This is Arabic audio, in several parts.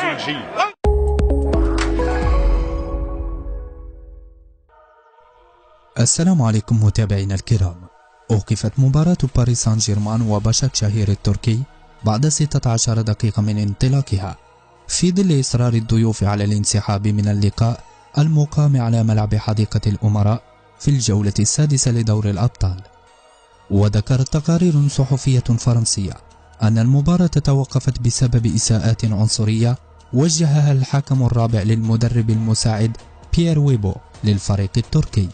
الزنجي. السلام عليكم متابعينا الكرام. أوقفت مباراة باريس سان جيرمان وباشاك شهير التركي بعد 16 دقيقة من انطلاقها في ظل إصرار الضيوف على الانسحاب من اللقاء المقام على ملعب حديقة الأمراء في الجولة السادسة لدور الأبطال. وذكرت تقارير صحفية فرنسية أن المباراة توقفت بسبب إساءات عنصرية وجهها الحكم الرابع للمدرب المساعد بيير ويبو للفريق التركي،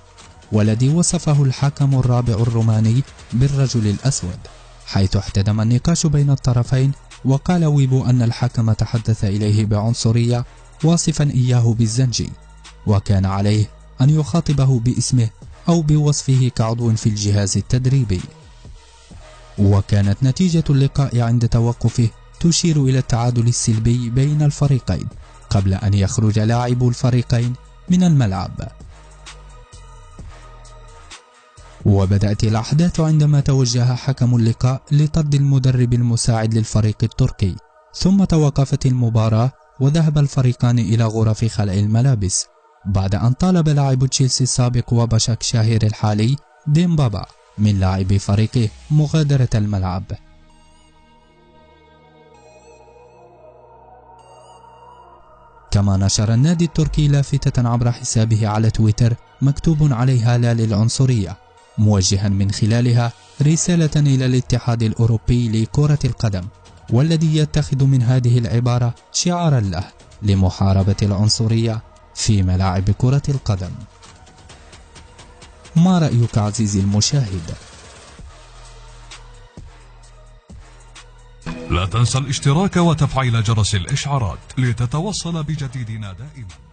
والذي وصفه الحكم الرابع الروماني بالرجل الأسود، حيث احتدم النقاش بين الطرفين. وقال ويبو أن الحكم تحدث إليه بعنصرية واصفا إياه بالزنجي، وكان عليه أن يخاطبه باسمه أو بوصفه كعضو في الجهاز التدريبي. وكانت نتيجة اللقاء عند توقفه تشير إلى التعادل السلبي بين الفريقين قبل أن يخرج لاعبو الفريقين من الملعب. وبدأت الأحداث عندما توجه حكم اللقاء لطرد المدرب المساعد للفريق التركي، ثم توقفت المباراة وذهب الفريقان إلى غرف خلع الملابس بعد أن طالب لاعب تشيلسي السابق وباشاك شاهير الحالي ديمبابا من لاعبي فريقه مغادرة الملعب. كما نشر النادي التركي لافتة عبر حسابه على تويتر مكتوب عليها لا للعنصرية، موجها من خلالها رسالة إلى الاتحاد الأوروبي لكرة القدم، والذي يتخذ من هذه العبارة شعارا له لمحاربة العنصرية في ملاعب كرة القدم. ما رأيك عزيزي المشاهد؟ لا تنسى الاشتراك وتفعيل جرس الإشعارات لتتوصل بجديدنا دائما.